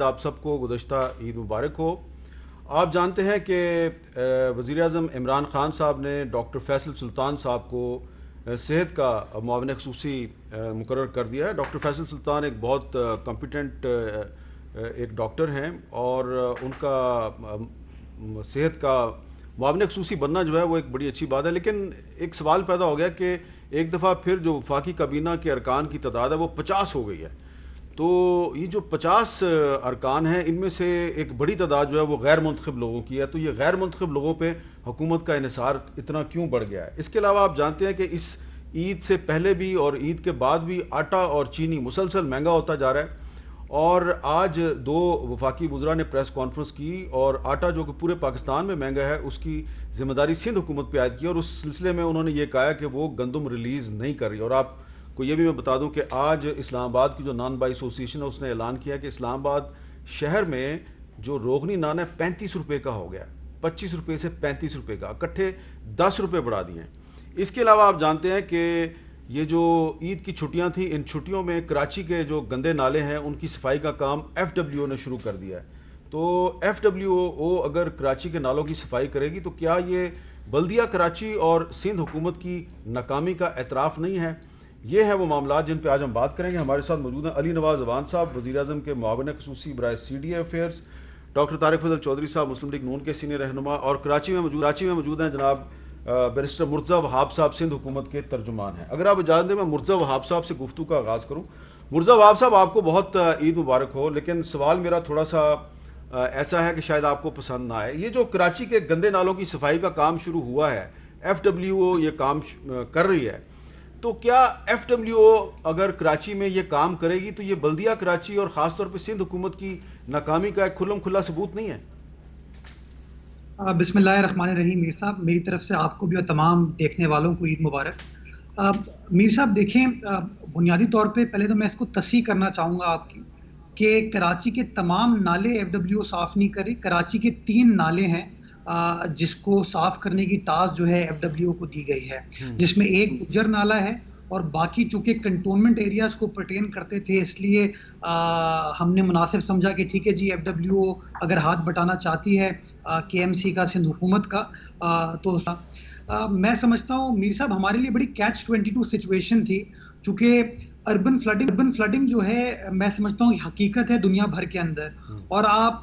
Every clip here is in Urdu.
آپ سب کو گزشتہ عید مبارک ہو۔ آپ جانتے ہیں کہ وزیر اعظم عمران خان صاحب نے ڈاکٹر فیصل سلطان صاحب کو صحت کا معاون خصوصی مقرر کر دیا ہے۔ ڈاکٹر فیصل سلطان ایک بہت کمپیٹنٹ ایک ڈاکٹر ہیں اور ان کا صحت کا معاون خصوصی بننا جو ہے وہ ایک بڑی اچھی بات ہے، لیکن ایک سوال پیدا ہو گیا کہ ایک دفعہ پھر جو وفاقی کابینہ کے ارکان کی تعداد ہے وہ 50 ہو گئی ہے، تو یہ جو 50 ارکان ہیں ان میں سے ایک بڑی تعداد جو ہے وہ غیر منتخب لوگوں کی ہے، تو یہ غیر منتخب لوگوں پہ حکومت کا انحصار اتنا کیوں بڑھ گیا ہے؟ اس کے علاوہ آپ جانتے ہیں کہ اس عید سے پہلے بھی اور عید کے بعد بھی آٹا اور چینی مسلسل مہنگا ہوتا جا رہا ہے، اور آج دو وفاقی وزراء نے پریس کانفرنس کی اور آٹا جو کہ پورے پاکستان میں مہنگا ہے اس کی ذمہ داری سندھ حکومت پہ عائد کی، اور اس سلسلے میں انہوں نے یہ کہا کہ وہ گندم ریلیز نہیں کر رہی۔ اور آپ کو یہ بھی میں بتا دوں کہ آج اسلام آباد کی جو نان بائی ایسوسیشن ہے اس نے اعلان کیا کہ اسلام آباد شہر میں جو روغنی نان ہے 35 روپے کا ہو گیا ہے، 25 روپے سے 35 روپے کا، اکٹھے 10 روپے بڑھا دیے ہیں۔ اس کے علاوہ آپ جانتے ہیں کہ یہ جو عید کی چھٹیاں تھیں، ان چھٹیوں میں کراچی کے جو گندے نالے ہیں ان کی صفائی کا کام ایف ڈبلیو نے شروع کر دیا ہے، تو ایف ڈبلیو او اگر کراچی کے نالوں کی صفائی کرے گی تو کیا یہ بلدیہ کراچی اور سندھ حکومت کی ناکامی کا اعتراف نہیں ہے؟ یہ ہے وہ معاملات جن پہ آج ہم بات کریں گے۔ ہمارے ساتھ موجود ہیں علی نواز اعوان صاحب، وزیر اعظم کے معاون خصوصی برائے CDA افیئرز، ڈاکٹر طارق فضل چودھری صاحب مسلم لیگ نون کے سینئر رہنما، اور کراچی میں موجود ہیں جناب بیرسٹر مرتضیٰ وہاب صاحب سندھ حکومت کے ترجمان ہیں۔ اگر آپ اجازت دیں میں مرتضیٰ وہاب صاحب سے گفتگو کا آغاز کروں۔ مرتضیٰ وہاب صاحب، آپ کو بہت عید مبارک ہو، لیکن سوال میرا تھوڑا سا ایسا ہے کہ شاید آپ کو پسند نہ آئے۔ یہ جو کراچی کے گندے نالوں کی صفائی کا کام شروع ہوا ہے، FWO یہ کام کر رہی ہے، تو کیا FWO اگر کراچی میں یہ کام کرے گی تو یہ بلدیہ کراچی اور خاص طور پہ سندھ حکومت کی ناکامی کا ایک کھلم کھلا ثبوت نہیں ہے؟ بسم اللہ الرحمن الرحیم۔ میر صاحب، میری طرف سے آپ کو بھی اور تمام دیکھنے والوں کو عید مبارک۔ میر صاحب دیکھیں، بنیادی طور پہ پہلے تو میں اس کو تصحیح کرنا چاہوں گا آپ کی کہ کراچی کے تمام نالے FWO صاف نہیں کر رہی۔ کراچی کے 3 نالے ہیں جس کو صاف کرنے کی ٹاسک جو ہے FWO کو دی گئی ہے، جس میں ایک گجر نالہ ہے اور باقی چونکہ کنٹونمنٹ ایریاز کو پرٹین کرتے تھے اس لیے ہم نے مناسب سمجھا کہ ٹھیک ہے جی FWO اگر ہاتھ بٹانا چاہتی ہے KMC کا، سندھ حکومت کا، تو میں سمجھتا ہوں میر صاحب ہمارے لیے بڑی catch-22 سچویشن تھی، چونکہ اربن فلڈنگ جو ہے میں سمجھتا ہوں حقیقت ہے دنیا بھر کے اندر، اور آپ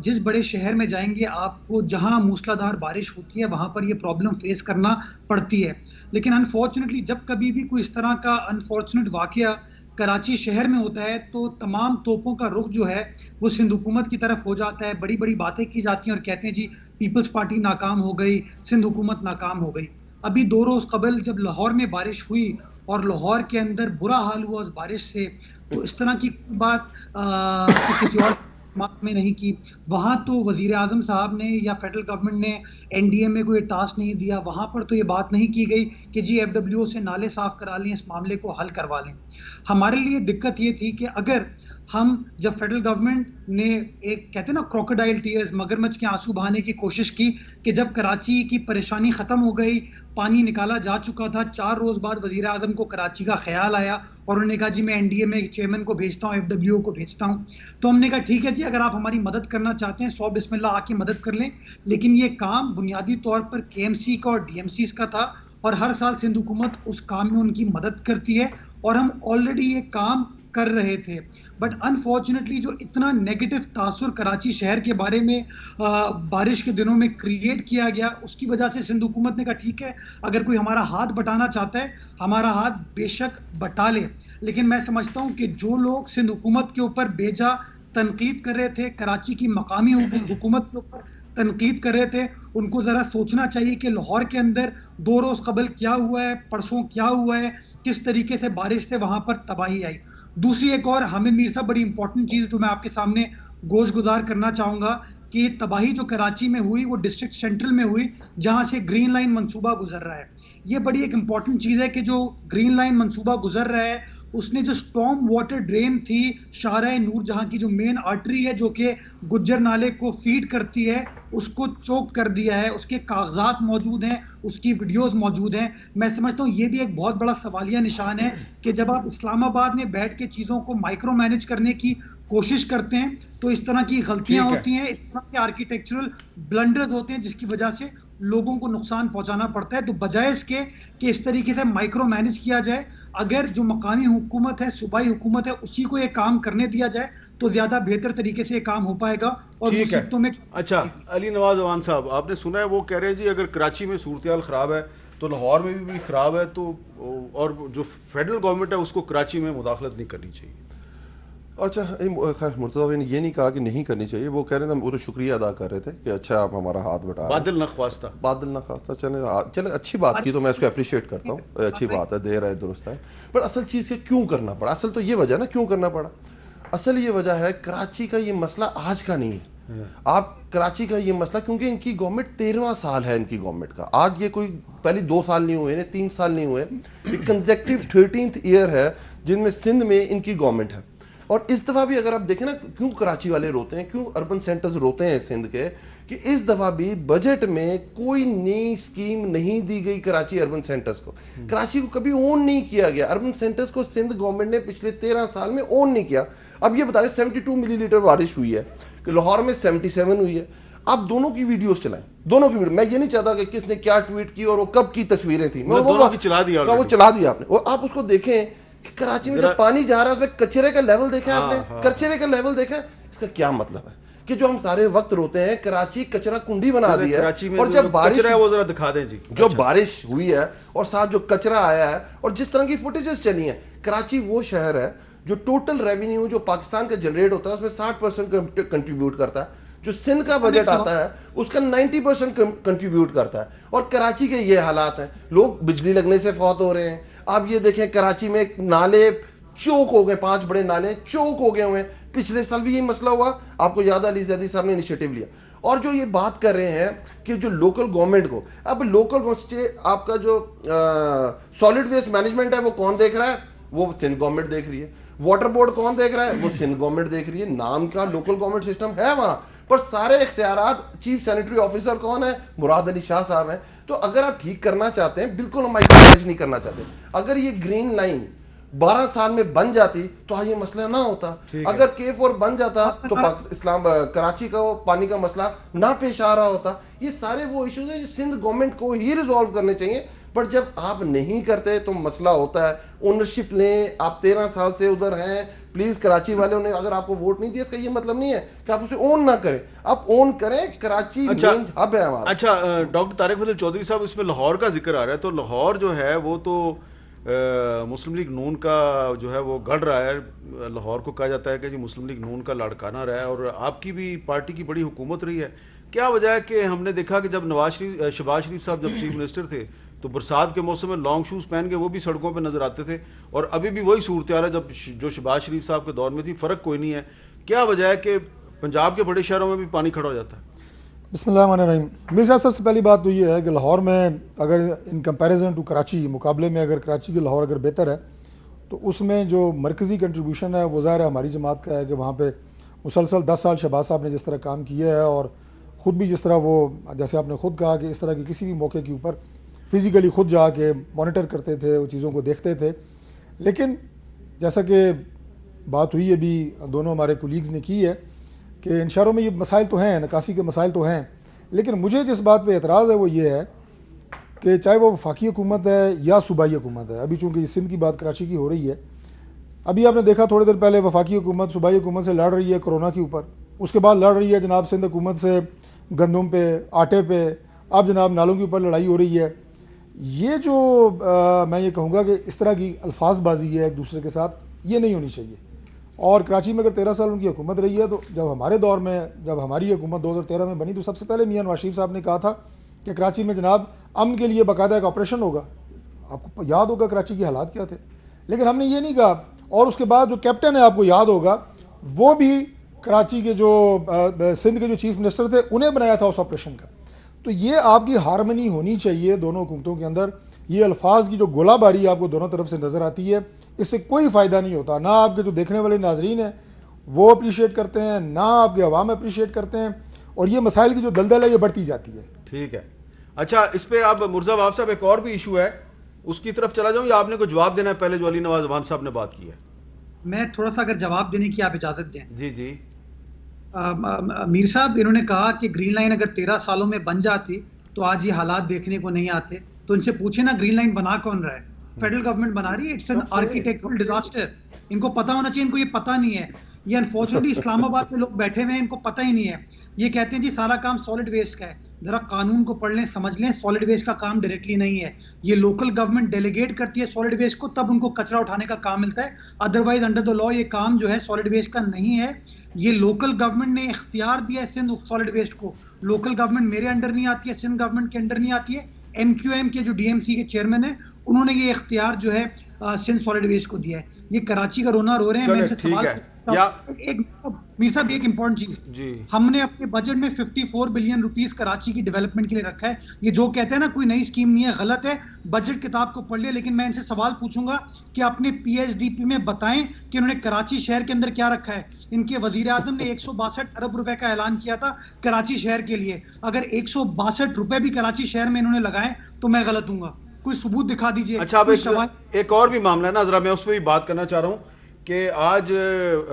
جس بڑے شہر میں جائیں گے آپ کو جہاں موسلا دھار بارش ہوتی ہے وہاں پر یہ پرابلم فیس کرنا پڑتی ہے، لیکن انفارچونیٹلی جب کبھی بھی کوئی اس طرح کا انفارچونیٹ واقعہ کراچی شہر میں ہوتا ہے تو تمام توپوں کا رخ جو ہے وہ سندھ حکومت کی طرف ہو جاتا ہے، بڑی بڑی باتیں کی جاتی ہیں اور کہتے ہیں جی پیپلز پارٹی ناکام ہو گئی، سندھ حکومت ناکام ہو گئی۔ ابھی 2 روز قبل جب لاہور میں بارش ہوئی اور لاہور کے اندر برا حال ہوا اس بارش سے، تو اس طرح کی بات کسی اور میں نہیں کی، وہاں تو وزیر اعظم صاحب نے یا فیڈرل گورنمنٹ نے NDA میں کوئی ٹاسک نہیں دیا، وہاں پر تو یہ بات نہیں کی گئی کہ جی FWO سے نالے صاف کرا لیں، اس معاملے کو حل کروا لیں۔ ہمارے لیے دقت یہ تھی کہ اگر ہم جب فیڈرل گورنمنٹ نے ایک کہتے ہیں نا کروکوڈائل ٹیئرز، مگرمچھ کے آنسو بہانے کی کوشش کی کہ جب کراچی کی پریشانی ختم ہو گئی، پانی نکالا جا چکا تھا، 4 روز بعد وزیر اعظم کو کراچی کا خیال آیا اور انہوں نے کہا جی میں NDA میں چیئرمین کو بھیجتا ہوں، FWO کو بھیجتا ہوں، تو ہم نے کہا ٹھیک ہے جی اگر آپ ہماری مدد کرنا چاہتے ہیں 100 بسم اللہ آ کے مدد کر لیں، لیکن یہ کام بنیادی طور پر KMC کا اور DMCs کا تھا اور ہر سال سندھ حکومت اس کام میں ان کی مدد کرتی ہے اور ہم آلریڈی یہ کام کر رہے تھے، بٹ انفارچونیٹلی جو اتنا نیگیٹو تاثر کراچی شہر کے بارے میں بارش کے دنوں میں کریٹ کیا گیا، اس کی وجہ سے سندھ حکومت نے کہا ٹھیک ہے اگر کوئی ہمارا ہاتھ بٹانا چاہتا ہے ہمارا ہاتھ بے شک بٹا لے، لیکن میں سمجھتا ہوں کہ جو لوگ سندھ حکومت کے اوپر بیجا تنقید کر رہے تھے، کراچی کی مقامی حکومت کے اوپر تنقید کر رہے تھے، ان کو ذرا سوچنا چاہیے کہ لاہور کے اندر 2 روز قبل کیا ہوا ہے، پرسوں کیا ہوا ہے، کس طریقے سے بارش سے وہاں پر تباہی آئی۔ دوسری ایک اور ہمیں میر صاحب بڑی امپورٹنٹ چیز جو میں آپ کے سامنے گوش گزار کرنا چاہوں گا کہ یہ تباہی جو کراچی میں ہوئی وہ ڈسٹرکٹ سینٹرل میں ہوئی جہاں سے گرین لائن منصوبہ گزر رہا ہے۔ یہ بڑی ایک امپورٹنٹ چیز ہے کہ جو گرین لائن منصوبہ گزر رہا ہے اس نے جو سٹارم واٹر ڈرین تھی شارع نور جہاں کی جو مین آرٹری ہے جو کہ گجر نالے کو فیڈ کرتی ہے اس کو چوک کر دیا ہے، اس کے کاغذات موجود ہیں، اس کی ویڈیوز موجود ہیں۔ میں سمجھتا ہوں یہ بھی ایک بہت بڑا سوالیہ نشان ہے کہ جب آپ اسلام آباد میں بیٹھ کے چیزوں کو مائکرو مینج کرنے کی کوشش کرتے ہیں تو اس طرح کی غلطیاں ہوتی ہیں, اس طرح کے آرکیٹیکچرل بلنڈرز ہوتے ہیں جس کی وجہ سے لوگوں کو نقصان پہنچانا پڑتا ہے. تو بجائے اس کے کہ اس طریقے سے مائکرو مینج کیا جائے, اگر جو مقامی حکومت ہے, صوبائی حکومت ہے, اسی کو یہ کام کرنے دیا جائے تو زیادہ بہتر طریقے سے یہ کام ہو پائے گا اور مصیبتوں میں. اچھا علی نواز اوان صاحب, آپ نے سنا ہے وہ کہہ رہے ہیں جی اگر کراچی میں صورتحال خراب ہے تو لاہور میں بھی خراب ہے, تو اور جو فیڈرل گورنمنٹ ہے اس کو کراچی میں مداخلت نہیں کرنی چاہیے. اچھا خیر مرتضیٰ نے یہ نہیں کہا کہ نہیں کرنی چاہیے, وہ کہہ رہے تھے, وہ تو شکریہ ادا کر رہے تھے کہ اچھا آپ ہمارا ہاتھ بٹا رہے ہیں. بادل نخواستہ, بادل نخواستہ, چلے اچھی بات کی, تو میں اس کو اپریشیٹ کرتا ہوں, اچھی بات ہے, دیر ہے درست ہے. پر اصل چیز کہ کیوں کرنا پڑا, اصل تو یہ وجہ نا کیوں کرنا پڑا, اصل یہ وجہ ہے کراچی کا یہ مسئلہ آج کا نہیں ہے. آپ کراچی کا یہ مسئلہ, کیونکہ ان کی گورنمنٹ 13واں سال ہے ان کی گورنمنٹ کا, آج یہ کوئی پہلی 2 سال نہیں ہوئے, 3 سال نہیں ہوئے, یہ کنزیکٹیو 13th ایئر ہے جن میں سندھ میں ان کی گورنمنٹ ہے. اور اس دفعہ بھی اگر آپ دیکھیں نا, کیوں کراچی والے روتے ہیں, کیوں اربن سینٹرز روتے ہیں سندھ کے, کہ اس دفعہ بھی بجٹ میں کوئی نئی اسکیم نہیں دی گئی کراچی اربن سینٹرز کو. کراچی کو کبھی اون نہیں کیا گیا, اربن سینٹرز کو سندھ گورنمنٹ نے پچھلے 13 سال میں اون نہیں کیا. اب یہ بتائیں 72 ملی لیٹر بارش ہوئی ہے, کہ لاہور میں 77 ہوئی ہے. آپ دونوں کی ویڈیوز چلائیں, دونوں کی ویڈیو, میں یہ نہیں چاہتا کہ کس نے کیا ٹویٹ کی اور وہ کب کی تصویریں تھیں, دونوں کی چلا دیا, وہ چلا دیا آپ نے. اور آپ اس کو دیکھیں کہ کراچی میں جب پانی جا رہا ہے, کچرے کا لیول دیکھیں آپ نے, کچرے کا لیول دیکھیں, اس کا کیا مطلب ہے کہ جو ہم سارے وقت روتے ہیں کراچی کچرا کنڈی بنا دی ہے, اور جب بارش ہے وہ ذرا دکھا دیں جی, جو بارش ہوئی ہے اور ساتھ جو کچرا آیا ہے اور جس طرح کی فوٹیجز چلی ہیں, کراچی وہ شہر ہے جو ٹوٹل ریونیو جو پاکستان کا جنریٹ ہوتا ہے اس میں 60% کنٹریبیوٹ کرتا ہے, جو سندھ کا بجٹ آتا ہے اس کا 90% کنٹریبیوٹ کرتا ہے. اور کراچی کے یہ حالات ہیں, لوگ بجلی لگنے سے فوت ہو رہے ہیں. آپ یہ دیکھیں کراچی میں نالے چوک ہو گئے, 5 بڑے نالے چوک ہو گئے ہوئے ہیں. پچھلے سال بھی یہ مسئلہ ہوا, آپ کو یاد ہے علی زیدی صاحب نے انیشیٹو لیا. اور جو یہ بات کر رہے ہیں کہ جو لوکل گورنمنٹ کو, اب لوکل آپ کا جو سالڈ ویسٹ مینجمنٹ ہے وہ کون دیکھ رہا ہے, وہ سندھ گورنمنٹ دیکھ رہی ہے. واٹر بورڈ کون دیکھ رہا ہے, وہ سندھ گورنمنٹ دیکھ رہی ہے. نام کا لوکل گورنمنٹ سسٹم ہے وہاں, پر سارے اختیارات چیف سینیٹری آفیسر کون ہے, مراد علی شاہ صاحب ہیں. تو اگر آپ ٹھیک کرنا چاہتے ہیں, بالکل ہم مائکرو مینج نہیں کرنا چاہتے, اگر یہ گرین لائن 12 سال میں بن جاتی تو آج یہ مسئلہ نہ ہوتا. اگر K4 بن جاتا تو کراچی کا پانی کا مسئلہ نہ پیش آ رہا ہوتا. یہ سارے وہ ایشوز ہیں جو سندھ گورنمنٹ کو ہی ریزالو کرنے چاہیے, پر جب آپ نہیں کرتے تو مسئلہ ہوتا ہے. اونرشپ لیں, آپ 13 سال سے ادھر ہیں, پلیز کراچی والے نے اگر آپ کو ووٹ نہیں دیا اس کا یہ مطلب نہیں ہے کہ آپ اسے اون نہ کریں, آپ اون کریں. کراچی مین ہب ہے ہمارا. اچھا ڈاکٹر طارق فضل چودھری صاحب, اس میں لاہور کا ذکر آ رہا ہے, تو لاہور جو ہے وہ تو مسلم لیگ نون کا جو ہے وہ گڑھ رہا ہے. لاہور کو کہا جاتا ہے کہ جی مسلم لیگ نون کا لاڑکانہ رہا ہے, اور آپ کی بھی پارٹی کی بڑی حکومت رہی ہے. کیا وجہ ہے کہ ہم نے دیکھا کہ جب شہباز شریف صاحب جب چیف منسٹر تھے تو برسات کے موسم میں لانگ شوز پہن کے وہ بھی سڑکوں پہ نظر آتے تھے, اور ابھی بھی وہی صورتحال ہے جب جو شہباز شریف صاحب کے دور میں تھی, فرق کوئی نہیں ہے. کیا وجہ ہے کہ پنجاب کے بڑے شہروں میں بھی پانی کھڑا ہو جاتا ہے؟ بسم اللہ الرحمن الرحیم. میرے صاحب سب سے پہلی بات تو یہ ہے کہ لاہور میں اگر ان کمپیریزن ٹو کراچی, مقابلے میں اگر کراچی کی لاہور اگر بہتر ہے تو اس میں جو مرکزی کنٹریبیوشن ہے وہ ظاہر ہے ہماری جماعت کا ہے کہ وہاں پہ مسلسل 10 سال شہباز صاحب نے جس طرح کام کیا ہے, اور خود بھی جس طرح وہ, جیسے آپ نے خود کہا کہ اس طرح کی کسی بھی موقع کے اوپر فزیکلی خود جا کے مانیٹر کرتے تھے, وہ چیزوں کو دیکھتے تھے. لیکن جیسا کہ بات ہوئی ابھی دونوں ہمارے کولیگز نے کی ہے کہ ان شہروں میں یہ مسائل تو ہیں, نکاسی کے مسائل تو ہیں, لیکن مجھے جس بات پہ اعتراض ہے وہ یہ ہے کہ چاہے وہ وفاقی حکومت ہے یا صوبائی حکومت ہے, ابھی چونکہ سندھ کی بات کراچی کی ہو رہی ہے, ابھی آپ نے دیکھا تھوڑے دیر پہلے وفاقی حکومت صوبائی حکومت سے لڑ رہی ہے کرونا کے اوپر, اس کے بعد لڑ رہی ہے جناب سندھ حکومت سے گندم پہ, آٹے پہ, اب جناب نالوں کے اوپر لڑائی ہو رہی ہے. یہ جو میں یہ کہوں گا کہ اس طرح کی الفاظ بازی ہے ایک دوسرے کے ساتھ, یہ نہیں ہونی چاہیے. اور کراچی میں اگر 13 سال ان کی حکومت رہی ہے, تو جب ہمارے دور میں, جب ہماری حکومت 2013 میں بنی, تو سب سے پہلے میاں نواز شریف صاحب نے کہا تھا کہ کراچی میں جناب امن کے لیے باقاعدہ ایک آپریشن ہوگا. آپ کو یاد ہوگا کراچی کے حالات کیا تھے, لیکن ہم نے یہ نہیں کہا. اور اس کے بعد جو کیپٹن ہے, آپ کو یاد ہوگا, وہ بھی کراچی کے جو سندھ کے جو چیف منسٹر تھے انہیں بنایا تھا اس آپریشن کا. تو یہ آپ کی ہارمنی ہونی چاہیے دونوں حکومتوں کے اندر. یہ الفاظ کی جو گولہ باری آپ کو دونوں طرف سے نظر آتی ہے, اس سے کوئی فائدہ نہیں ہوتا. نہ آپ کے جو دیکھنے والے ناظرین ہیں وہ اپریشیٹ کرتے ہیں, نہ آپ کے عوام اپریشیٹ کرتے ہیں, اور یہ مسائل کی جو دلدل ہے یہ بڑھتی جاتی ہے. ٹھیک ہے. اچھا اس پہ آپ مرزا باب صاحب, ایک اور بھی ایشو ہے, اس کی طرف چلا جاؤں یا آپ نے کوئی جواب دینا ہے پہلے جو علی نواز اوان صاحب نے بات کی ہے؟ میں تھوڑا سا اگر جواب دینے کی آپ اجازت دیں. جی جی. میر صاحب انہوں نے کہا کہ گرین لائن اگر 13 سالوں میں بن جاتی تو آج یہ حالات دیکھنے کو نہیں آتے. تو ان سے پوچھیں نا گرین لائن بنا کون رہا ہے؟ فیڈرل گورنمنٹ بنا رہی ہے. It's an architectural disaster. ان کو پتا ہونا چاہیے, ان کو یہ پتا نہیں ہے. یہ انفارچونیٹلی اسلام آباد میں لوگ بیٹھے ہوئے ہیں, ان کو پتہ ہی نہیں ہے. یہ کہتے ہیں جی سارا کام سالڈ ویسٹ کا ہے. ذرا قانون کو پڑھ لیں, سمجھ لیں, سالڈ ویسٹ کا کام ڈائریکٹلی نہیں ہے. یہ لوکل گورنمنٹ ڈیلیگیٹ کرتی ہے سالڈ ویسٹ کو, تب ان کو کچرا اٹھانے کا کام ملتا ہے. ادروائز انڈر دا لا یہ کام جو ہے سالڈ ویسٹ کا نہیں ہے. یہ لوکل گورنمنٹ نے اختیار دیا ہے سندھ سالڈ ویسٹ کو. لوکل گورنمنٹ میرے انڈر نہیں آتی ہے, سندھ گورنمنٹ کے انڈر نہیں آتی ہے. ایم کیو ایم کے جو ڈی ایم سی کے چیئرمین ہیں انہوں نے یہ اختیار جو ہے سندھ سالڈ ویسٹ کو دیا ہے. یہ کراچی کا رونا رو رہے ہیں. میں ان سے سوال ایک میر صاحب ایک امپورٹنٹ چیز, ہم نے اپنے بجٹ میں 54 بلین روپیز کراچی کی ڈیولپمنٹ کے لیے رکھا ہے. یہ جو کہتے ہیں نا کوئی نئی اسکیم نہیں ہے, غلط ہے. بجٹ کتاب کو پڑھ لیا. لیکن میں ان سے سوال پوچھوں گا کہ اپنے پی ایچ ڈی پی میں بتائیں کہ انہوں نے کراچی شہر کے اندر کیا رکھا ہے. ان کے وزیر اعظم نے 162 ارب روپے کا اعلان کیا تھا کراچی شہر کے لیے. اگر 162 روپے بھی کراچی شہر میں انہوں نے لگائے تو میں غلط ہوں گا. کوئی ثبوت دکھا دیجئے. اچھا, ایک اور بھی معاملہ ہے نا, ذرا میں اس پہ بھی بات کرنا چاہ رہا ہوں کہ آج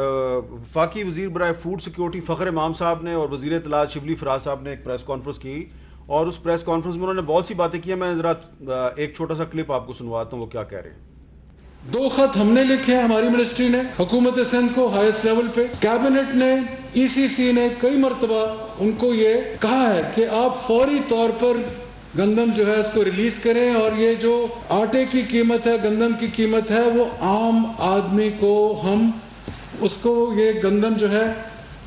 وفاقی وزیر برائے فوڈ سیکیورٹی فخر امام صاحب نے اور وزیر اطلاعات شبلی فراز صاحب نے ایک پریس کانفرنس کی, اور اس پریس کانفرنس میں انہوں نے بہت سی باتیں کی ہیں. میں ذرا ایک چھوٹا سا کلپ آپ کو سنواتا ہوں وہ کیا کہہ رہے ہیں. 2 خط ہم نے لکھے ہیں, ہماری منسٹری نے حکومت سندھ کو ہائیسٹ لیول پہ. کیبنٹ نے, ای سی سی نے کئی مرتبہ ان کو یہ کہا ہے کہ آپ فوری طور پر گندم جو ہے اس کو ریلیز کریں, اور یہ جو آٹے کی قیمت ہے, گندم کی قیمت ہے, وہ عام آدمی کو ہم اس کو یہ گندم جو ہے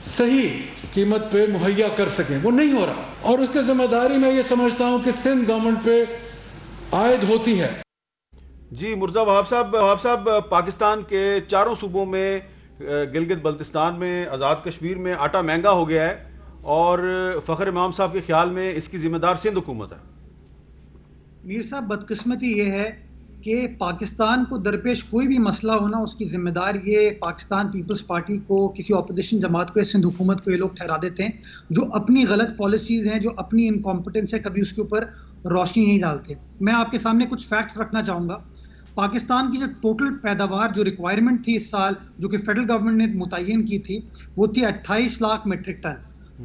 صحیح قیمت پہ مہیا کر سکیں. وہ نہیں ہو رہا, اور اس کے ذمہ داری میں یہ سمجھتا ہوں کہ سندھ گورنمنٹ پہ عائد ہوتی ہے. جی مرزا وہاب صاحب, پاکستان کے 4 صوبوں میں, گلگت بلتستان میں, آزاد کشمیر میں آٹا مہنگا ہو گیا ہے, اور فخر امام صاحب کے خیال میں اس کی ذمہ دار سندھ حکومت ہے. میر صاحب بدقسمتی یہ ہے کہ پاکستان کو درپیش کوئی بھی مسئلہ ہونا اس کی ذمہ دار یہ پاکستان پیپلز پارٹی کو, کسی اپوزیشن جماعت کو, سندھ حکومت کو یہ لوگ ٹھہرا دیتے ہیں جو اپنی غلط پالیسیز ہیں, جو اپنی انکمپٹنس ہے, کبھی اس کے اوپر روشنی نہیں ڈالتے. میں آپ کے سامنے کچھ فیکٹس رکھنا چاہوں گا. پاکستان کی جو ٹوٹل پیداوار جو ریکوائرمنٹ تھی اس سال, جو کہ فیڈرل گورنمنٹ نے متعین کی تھی, وہ تھی 28 لاکھ میٹرک ٹن.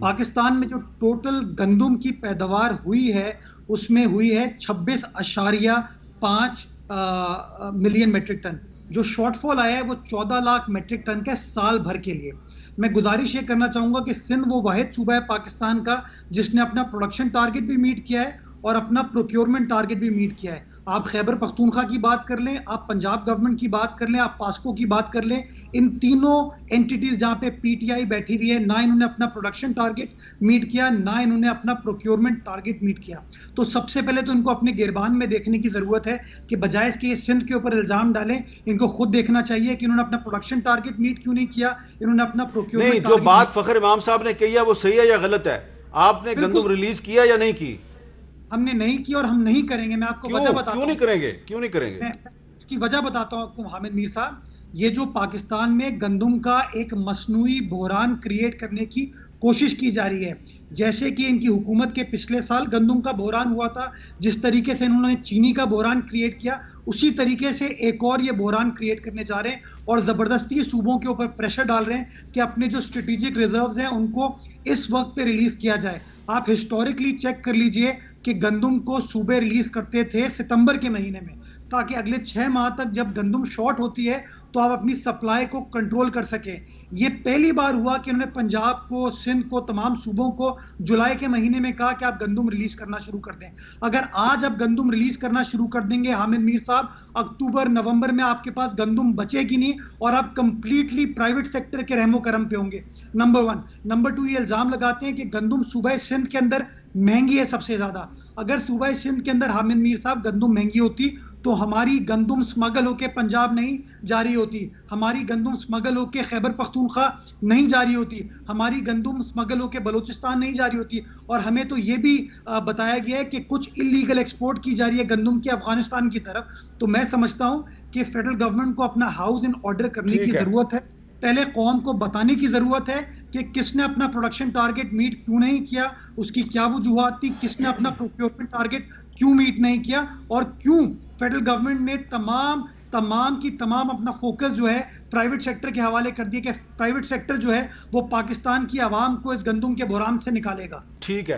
پاکستان میں جو ٹوٹل گندم کی پیداوار ہوئی ہے اس میں ہوئی ہے 26.5 ملین میٹرک ٹن. جو شارٹ فال آیا ہے وہ 14 لاکھ میٹرک ٹن کے سال بھر کے لیے. میں گزارش یہ کرنا چاہوں گا کہ سندھ وہ واحد صوبہ ہے پاکستان کا جس نے اپنا پروڈکشن ٹارگٹ بھی میٹ کیا ہے اور اپنا پروکیورمنٹ ٹارگٹ بھی میٹ کیا ہے. آپ خیبر پختونخوا کی بات کر لیں, آپ پنجاب گورنمنٹ کی بات کر لیں, آپ پاسکو کی بات کر لیں, ان تینوں انٹیٹیز جہاں پہ پی ٹی آئی بیٹھی ہوئی ہے, نہ انہوں نے اپنا پروڈکشن ٹارگٹ میٹ کیا, نہ انہوں نے اپنا پروکیورمنٹ ٹارگٹ میٹ کیا. تو سب سے پہلے تو ان کو اپنے گربان میں دیکھنے کی ضرورت ہے کہ بجائے اس کے یہ سندھ کے اوپر الزام ڈالیں, ان کو خود دیکھنا چاہیے کہ انہوں نے اپنا پروڈکشن ٹارگٹ میٹ کیوں نہیں کیا, انہوں نے اپنا پروکیورمنٹ. نہیں, جو بات فخر امام صاحب نے کہی ہے وہ صحیح ہے یا غلط ہے؟ آپ نے گندم ریلیز کیا یا نہیں کی؟ ہم نے نہیں کی اور ہم نہیں کریں گے. میں آپ کو وجہ بتاتا ہوں. کیوں نہیں کریں گے؟ اس کی وجہ بتاتا ہوں آپ کو حامد میر صاحب. یہ جو پاکستان میں گندم کا ایک مصنوعی بحران کریٹ کرنے کی کوشش کی جا رہی ہے, جیسے کہ ان کی حکومت کے پچھلے سال گندم کا بحران ہوا تھا, جس طریقے سے انہوں نے چینی کا بحران کریٹ کیا, اسی طریقے سے ایک اور یہ بحران کریٹ کرنے جا رہے ہیں, اور زبردستی صوبوں کے اوپر پریشر ڈال رہے ہیں کہ اپنے جو اسٹریٹجک ریزروز ہیں ان کو اس وقت پہ ریلیز کیا جائے. آپ ہسٹوریکلی چیک کر لیجئے کہ گندم کو صوبے ریلیز کرتے تھے ستمبر کے مہینے میں, تاکہ اگلے 6 ماہ تک جب گندم شارٹ ہوتی ہے تو آپ اپنی سپلائی کو کنٹرول کر سکیں. یہ پہلی بار ہوا کہ انہوں نے پنجاب کو, سندھ کو, تمام صوبوں کو جولائی کے مہینے میں کہا کہ آپ گندم ریلیز کرنا شروع کر دیں. اگر آج آپ گندم ریلیز کرنا شروع کر دیں گے حامد میر صاحب, اکتوبر نومبر میں آپ کے پاس گندم بچے گی نہیں, اور آپ کمپلیٹلی پرائیویٹ سیکٹر کے رحم و کرم پہ ہوں گے. نمبر 1. نمبر 2, یہ الزام لگاتے ہیں کہ گندم صوبہ سندھ کے اندر مہنگی ہے سب سے زیادہ. اگر صوبہ سندھ کے اندر حامد میر صاحب گندم مہنگی ہوتی تو ہماری گندم سمگل ہو کے پنجاب نہیں جاری ہوتی, ہماری گندم سمگل ہو کے خیبر پختونخوا نہیں جاری ہوتی, ہماری گندم سمگل ہو کے بلوچستان نہیں جاری ہوتی. اور ہمیں تو یہ بھی بتایا گیا ہے کہ کچھ انلیگل ایکسپورٹ کی جا رہی ہے گندم کی افغانستان کی طرف. تو میں سمجھتا ہوں کہ فیڈرل گورنمنٹ کو اپنا ہاؤس ان آرڈر کرنے کی ضرورت ہے. پہلے قوم کو بتانے کی ضرورت ہے کہ کس نے اپنا پروڈکشن ٹارگٹ میٹ کیوں نہیں کیا, اس کی کیا وجوہات تھی, کس نے اپنا پروکیورمنٹ ٹارگٹ کیوں میٹ نہیں کیا, اور کیوں فیڈرل گورنمنٹ نے تمام کی تمام اپنا فوکس جو ہے پرائیویٹ سیکٹر کے حوالے کر دیا کہ پرائیویٹ سیکٹر جو ہے وہ پاکستان کی عوام کو اس گندم کے بحران سے نکالے گا. ٹھیک ہے.